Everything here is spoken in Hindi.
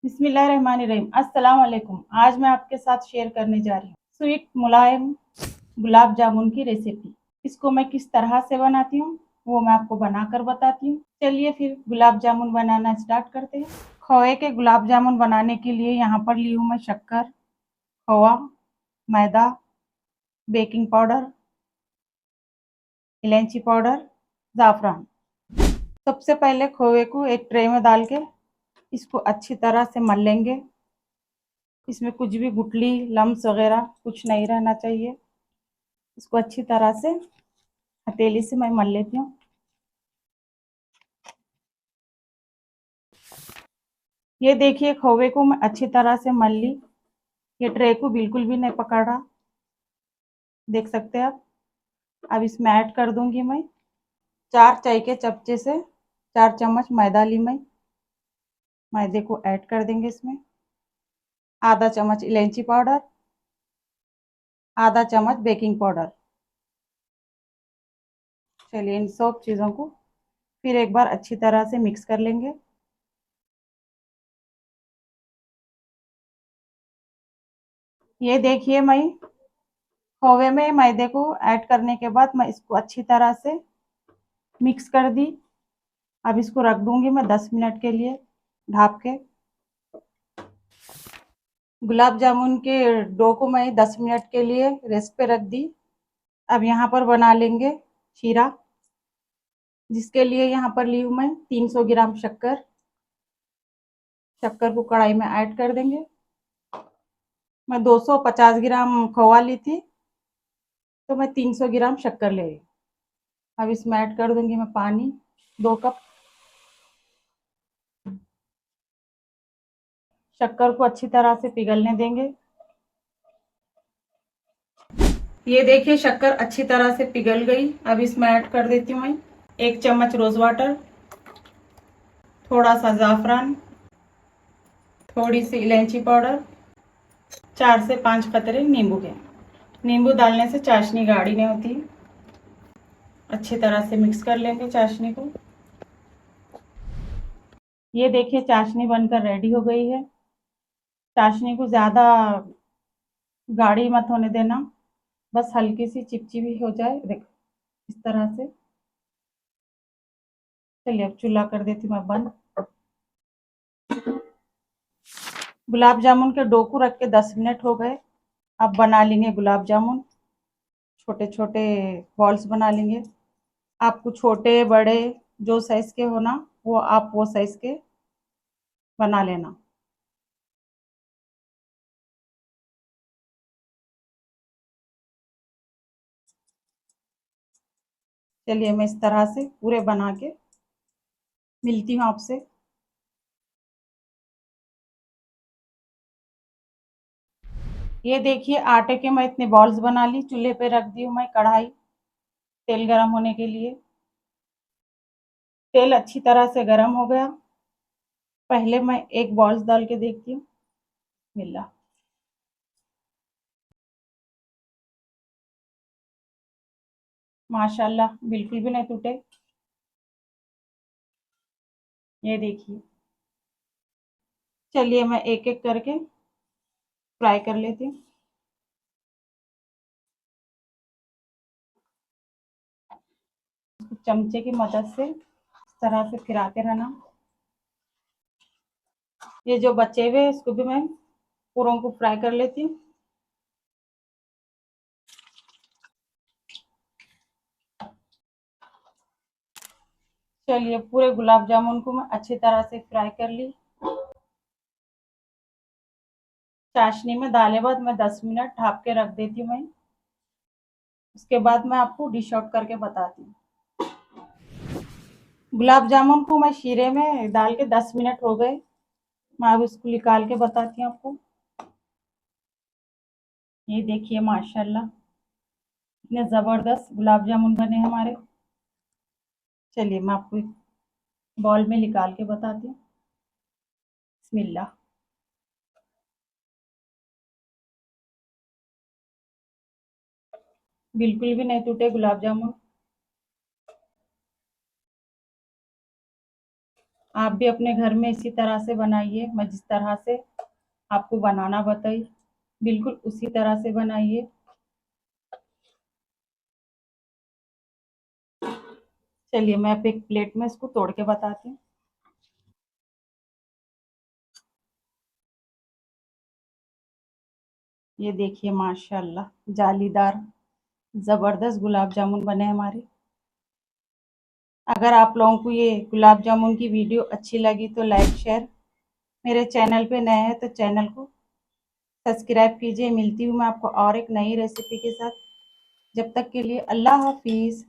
बिस्मिल्लाहिर्रहमानिर्रहीम। अस्सलाम वालेकुम। आज मैं आपके साथ शेयर करने जा रही हूँ स्वीट मुलायम गुलाब जामुन की रेसिपी। इसको मैं किस तरह से बनाती हूँ वो मैं आपको बनाकर बताती हूँ। चलिए फिर गुलाब जामुन बनाना स्टार्ट करते हैं। खोए के गुलाब जामुन बनाने के लिए यहाँ पर ली हूँ मैं शक्कर, खोआ, मैदा, बेकिंग पाउडर, इलायची पाउडर, ज़ाफ़रान। सबसे पहले खोए को एक ट्रे में डाल के इसको अच्छी तरह से मल लेंगे। इसमें कुछ भी गुठली लम्स वगैरह कुछ नहीं रहना चाहिए। इसको अच्छी तरह से हथेली से मैं मल लेती हूँ। ये देखिए खोवे को मैं अच्छी तरह से मल ली। ये ट्रे को बिल्कुल भी नहीं पकड़ रहा, देख सकते हैं आप। अब इसमें ऐड कर दूंगी मैं 4 चाय के चमचे से 4 चम्मच मैदा ली मैं। मैदे को ऐड कर देंगे इसमें। आधा चम्मच इलायची पाउडर, आधा चम्मच बेकिंग पाउडर। चलिए इन सब चीज़ों को फिर एक बार अच्छी तरह से मिक्स कर लेंगे। ये देखिए मैं खोवे में मैदे को ऐड करने के बाद मैं इसको अच्छी तरह से मिक्स कर दी। अब इसको रख दूंगी मैं 10 मिनट के लिए ढाप के। गुलाब जामुन के डो को मैं 10 मिनट के लिए रेस्ट पे रख दी। अब यहाँ पर बना लेंगे शीरा, जिसके लिए यहाँ पर ली हूँ मैं 300 ग्राम शक्कर। शक्कर को कढ़ाई में ऐड कर देंगे। मैं 250 ग्राम खोआ ली थी, तो मैं 300 ग्राम शक्कर ले रही। अब इसमें ऐड कर दूंगी मैं पानी 2 कप। शक्कर को अच्छी तरह से पिघलने देंगे। ये देखिए शक्कर अच्छी तरह से पिघल गई। अब इसमें ऐड कर देती हूँ मैं 1 चम्मच रोज वाटर, थोड़ा सा ज़ाफ़रान, थोड़ी सी इलायची पाउडर, 4 से 5 कतरे नींबू के। नींबू डालने से चाशनी गाढ़ी नहीं होती। अच्छी तरह से मिक्स कर लेंगे चाशनी को। ये देखिए चाशनी बनकर रेडी हो गई है। चाशनी को ज़्यादा गाढ़ी मत होने देना, बस हल्की सी चिपचिपी हो जाए, देखो इस तरह से। चलिए अब चूल्हा कर देती हूँ मैं बंद। गुलाब जामुन के डो को रख के 10 मिनट हो गए। अब बना लेंगे गुलाब जामुन। छोटे छोटे बॉल्स बना लेंगे। आपको छोटे बड़े जो साइज के हो ना, वो आप वो साइज के बना लेना। चलिए मैं इस तरह से पूरे बना के मिलती हूँ आपसे। ये देखिए आटे के मैं इतने बॉल्स बना ली। चूल्हे पे रख दी हूँ मैं कढ़ाई तेल गरम होने के लिए। तेल अच्छी तरह से गरम हो गया। पहले मैं एक बॉल्स डाल के देखती हूँ। मिला, माशाल्लाह बिल्कुल भी नहीं टूटे। ये देखिए। चलिए मैं एक एक करके फ्राई कर लेती हूँ। चमचे की मदद से इस तरह से फिराते रहना। ये जो बचे हुए इसको भी मैं पूरों को फ्राई कर लेती हूँ। चलिए पूरे गुलाब जामुन को मैं अच्छी तरह से फ्राई कर ली। चाशनी में डाले बाद मैं 10 मिनट ढक के रख देती हूँ मैं। उसके बाद मैं आपको डिश आउट करके बताती हूँ। गुलाब जामुन को मैं शीरे में डाल के 10 मिनट हो गए। मैं अब इसको निकाल के बताती हूँ आपको। ये देखिए माशाल्लाह इतने ज़बरदस्त गुलाब जामुन बने हमारे। चलिए मैं आपको एक बॉल में निकाल के बताती हूँ। बिस्मिल्लाह। बिल्कुल भी नहीं टूटे गुलाब जामुन। आप भी अपने घर में इसी तरह से बनाइए। मैं जिस तरह से आपको बनाना बताई बिल्कुल उसी तरह से बनाइए। चलिए मैं अब एक प्लेट में इसको तोड़ के बताती हूँ। ये देखिए माशाल्लाह जालीदार ज़बरदस्त गुलाब जामुन बने हमारे। अगर आप लोगों को ये गुलाब जामुन की वीडियो अच्छी लगी तो लाइक शेयर, मेरे चैनल पे नए हैं तो चैनल को सब्सक्राइब कीजिए। मिलती हूँ मैं आपको और एक नई रेसिपी के साथ। जब तक के लिए अल्लाह हाफिज़।